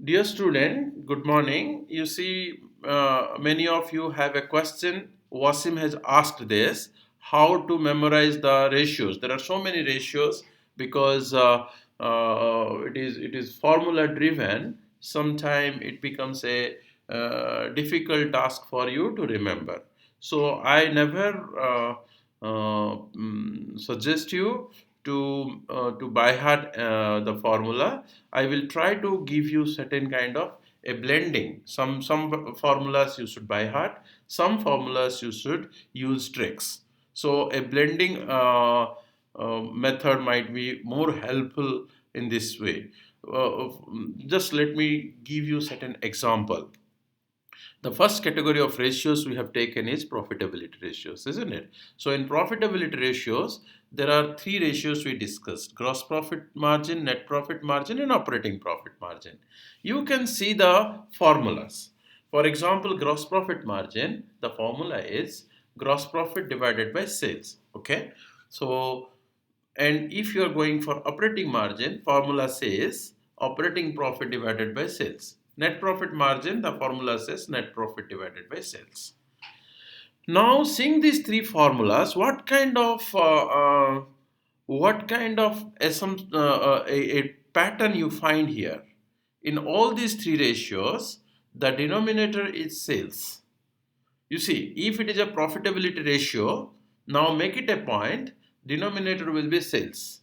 Dear student, good morning. You see, many of you have a question. Wasim has asked this, how to memorize the ratios. There are so many ratios because it is formula driven. Sometimes it becomes a difficult task for you to remember. So I never suggest you to by heart the formula. I will try to give you certain kind of a blending. Some formulas you should by heart. Some formulas you should use tricks. So a blending method might be more helpful in this way. Just let me give you certain example. The first category of ratios we have taken is profitability ratios, isn't it? So in profitability ratios, there are three ratios we discussed: gross profit margin, net profit margin, and operating profit margin. You can see the formulas. For example, gross profit margin, the formula is gross profit divided by sales. Okay. So, and if you are going for operating margin, formula says operating profit divided by sales. Net profit margin, the formula says net profit divided by sales. Now, seeing these three formulas, what kind of a pattern you find here? In all these three ratios, the denominator is sales. You see, if it is a profitability ratio, now make it a point, denominator will be sales.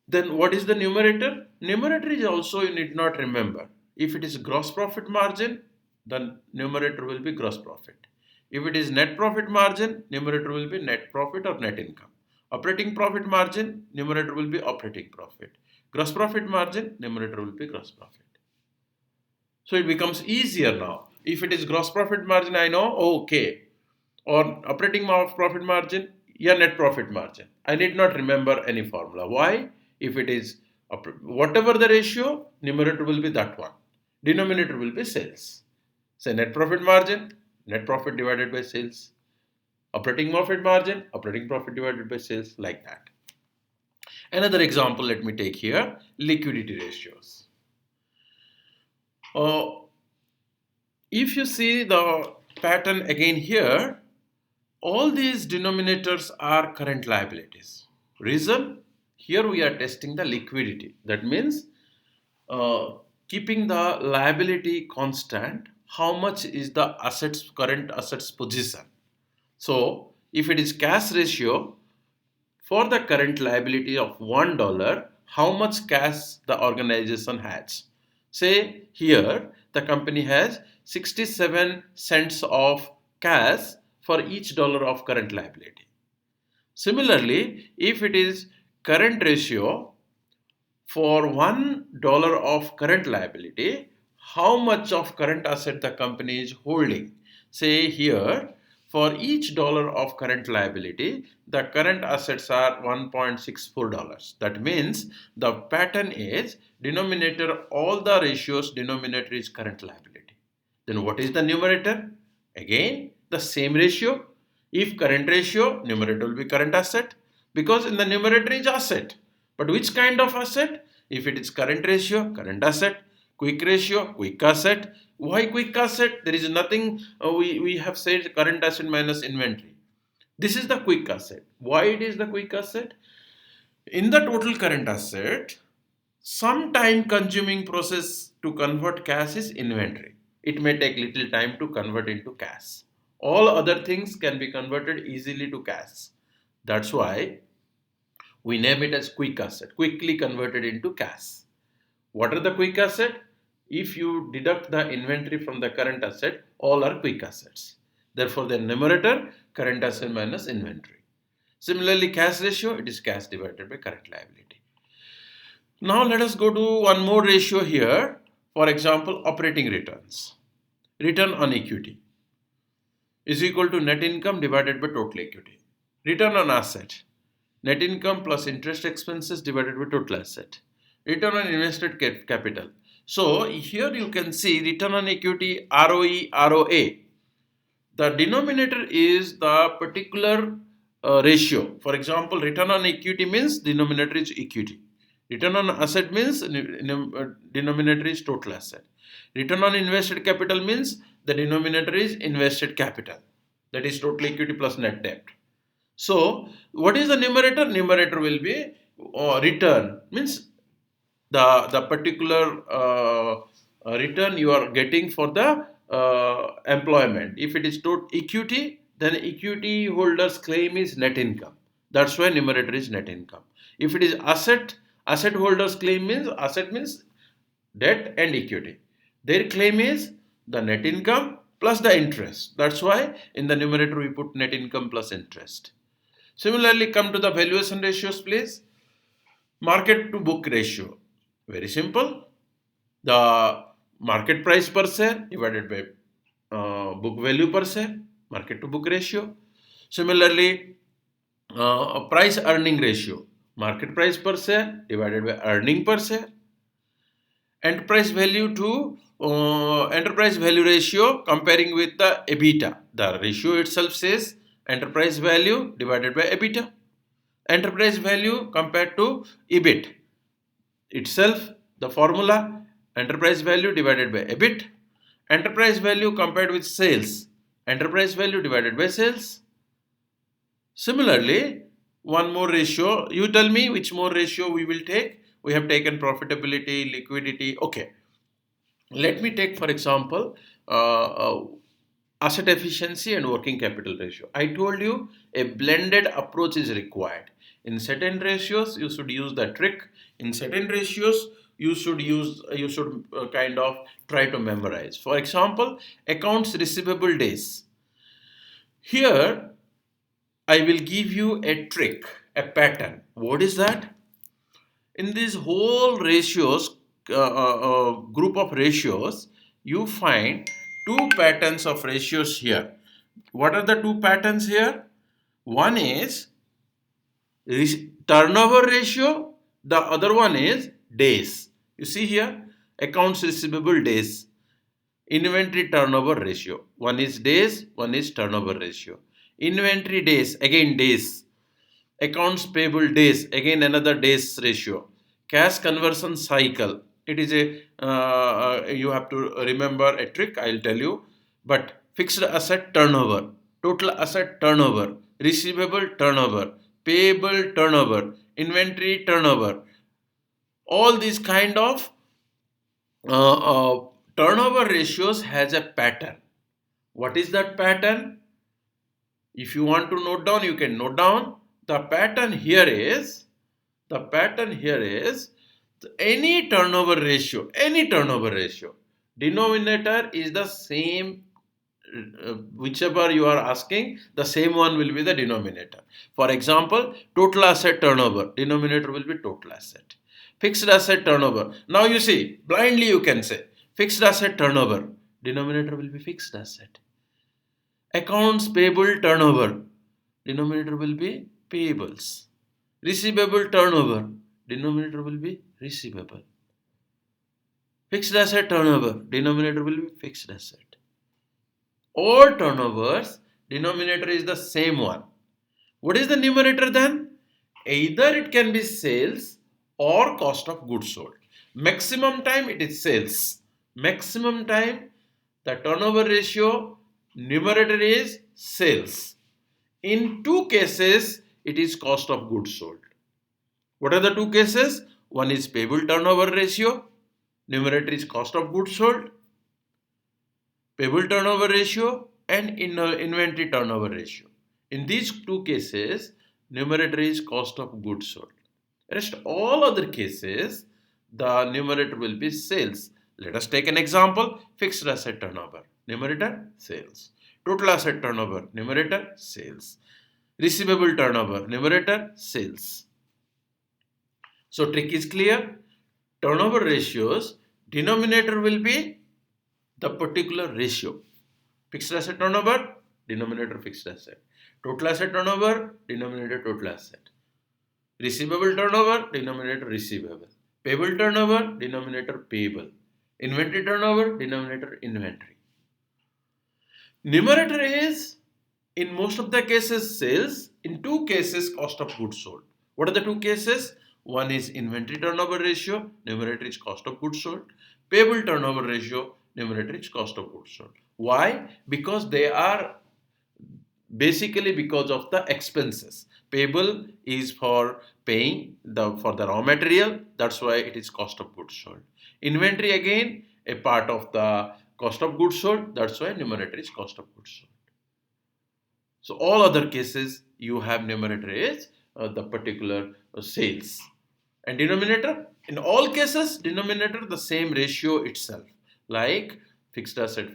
Then what is the numerator? Numerator is also, you need not remember. If it is gross profit margin, then numerator will be gross profit. If it is net profit margin, numerator will be net profit or net income. Operating profit margin, numerator will be operating profit. Gross profit margin, numerator will be gross profit. So it becomes easier now. If it is gross profit margin, I know, okay. Or operating profit margin, yeah, net profit margin. I need not remember any formula. Why? If it is whatever the ratio, numerator will be that one. Denominator will be sales. Say net profit margin, net profit divided by sales. Operating profit margin, operating profit divided by sales, like that. Another example, let me take here, liquidity ratios. Uh, if you see the pattern again here, all these denominators are current liabilities. Reason? Here we are testing the liquidity. That means uh, keeping the liability constant, how much is the current assets position. So if it is cash ratio, for the current liability of $1, how much cash the organization has? Say here the company has 67 cents of cash for each dollar of current liability. Similarly, if it is current ratio for $1 of current liability, how much of current asset the company is holding? Say here, for each dollar of current liability, the current assets are $1.64. That means the pattern is denominator, all the ratios, denominator is current liability. Then what is the numerator? Again, the same ratio. If current ratio, numerator will be current asset, because in the numerator is asset. But which kind of asset? If it is current ratio, current asset. Quick ratio, quick asset. Why quick asset? There is nothing, we have said current asset minus inventory. This is the quick asset. Why it is the quick asset? In the total current asset, some time consuming process to convert cash is inventory. It may take little time to convert into cash. All other things can be converted easily to cash. That's why we name it as quick asset, quickly converted into cash. What are the quick asset? If you deduct the inventory from the current asset, all are quick assets. Therefore, the numerator, current asset minus inventory. Similarly, cash ratio, it is cash divided by current liability. Now let us go to one more ratio here. For example, operating returns. Return on equity is equal to net income divided by total equity. Return on asset. Net income plus interest expenses divided by total asset. Return on invested capital. So here you can see return on equity, ROE, ROA. The denominator is the particular ratio. For example, return on equity means denominator is equity. Return on asset means denominator is total asset. Return on invested capital means the denominator is invested capital. That is total equity plus net debt. So, what is the numerator? Numerator will be return, means the particular return you are getting for the employment. If it is total equity, then equity holders claim is net income. That's why numerator is net income. If it is asset, asset holders claim means asset means debt and equity. Their claim is the net income plus the interest. That's why in the numerator we put net income plus interest. Similarly, come to the valuation ratios, please. Market to book ratio. Very simple. The market price per share divided by book value per share, market to book ratio. Similarly, price earning ratio, market price per share divided by earning per share. Enterprise value to enterprise value ratio comparing with the EBITDA. The ratio itself says enterprise value divided by EBITDA. Enterprise value compared to EBIT itself, the formula enterprise value divided by EBIT. Enterprise value compared with sales, enterprise value divided by sales. Similarly, one more ratio, you tell me which more ratio we will take. We have taken profitability, liquidity. Okay, let me take for example asset efficiency and working capital ratio. I told you a blended approach is required. In certain ratios you should use the trick, in certain ratios you should kind of try to memorize. For example, accounts receivable days. Here I will give you a trick, a pattern. What is that? In these whole ratios, group of ratios, you find two patterns of ratios here. What are the two patterns here? One is turnover ratio, the other one is days. You see here, accounts receivable days, inventory turnover ratio. One is days, one is turnover ratio. Inventory days, again days. Accounts payable days, again another days ratio. Cash conversion cycle, it is a you have to remember a trick, I'll tell you. But fixed asset turnover, total asset turnover, receivable turnover, payable turnover, inventory turnover, all these kind of turnover ratios has a pattern. What is that pattern? If you want to note down, you can note down. The pattern here is any turnover ratio, denominator is the same, whichever you are asking, the same one will be the denominator. For example, total asset turnover, denominator will be total asset. Fixed asset turnover. Now you see, blindly you can say fixed asset turnover, denominator will be fixed asset. Accounts payable turnover, denominator will be payables. Receivable turnover, denominator will be receivable. Fixed asset turnover, denominator will be fixed asset. All turnovers, denominator is the same one. What is the numerator then? Either it can be sales or cost of goods sold. Maximum time it is sales. Maximum time the turnover ratio numerator is sales. In two cases it is cost of goods sold. What are the two cases? One is payable turnover ratio, numerator is cost of goods sold. Payable turnover ratio and inventory turnover ratio. In these two cases, numerator is cost of goods sold. Rest all other cases, the numerator will be sales. Let us take an example, fixed asset turnover, numerator sales. Total asset turnover, numerator sales. Receivable turnover, numerator sales. So trick is clear. Turnover ratios, denominator will be the particular ratio. Fixed asset turnover, denominator fixed asset. Total asset turnover, denominator total asset. Receivable turnover, denominator receivable. Payable turnover, denominator payable. Inventory turnover, denominator inventory. Numerator is in most of the cases sales, in two cases cost of goods sold. What are the two cases? One is inventory turnover ratio, numerator is cost of goods sold. Payable turnover ratio, numerator is cost of goods sold. Why? Because they are basically because of the expenses. Payable is for paying for the raw material, that's why it is cost of goods sold. Inventory again a part of the cost of goods sold, that's why numerator is cost of goods sold. So all other cases you have numerator is the particular sales, and denominator in all cases denominator the same ratio itself, like fixed asset,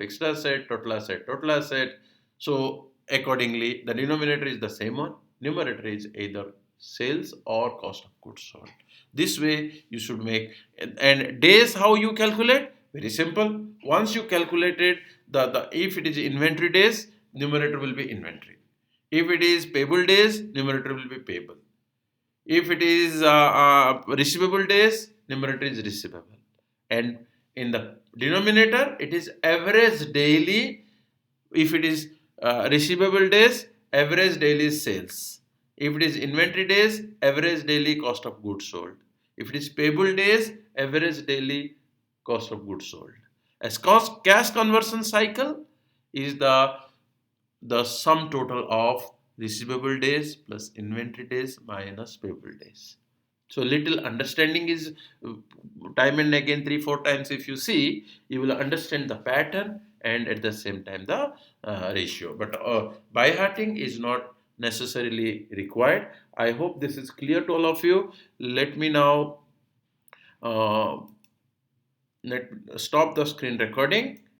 total asset. So accordingly the denominator is the same one, numerator is either sales or cost of goods sold. This way you should make. And days, how you calculate? Very simple. Once you calculated the if it is inventory days, numerator will be inventory. If it is payable days, numerator will be payable. If it is receivable days, numerator is receivable. And in the denominator, it is average daily. If it is receivable days, average daily sales. If it is inventory days, average daily cost of goods sold. If it is payable days, average daily cost of goods sold. As cash conversion cycle is the sum total of receivable days plus inventory days minus payable days. So little understanding is time and again 3-4 times if you see, you will understand the pattern and at the same time the ratio. But by hearting is not necessarily required. I hope this is clear to all of you. Let me now stop the screen recording.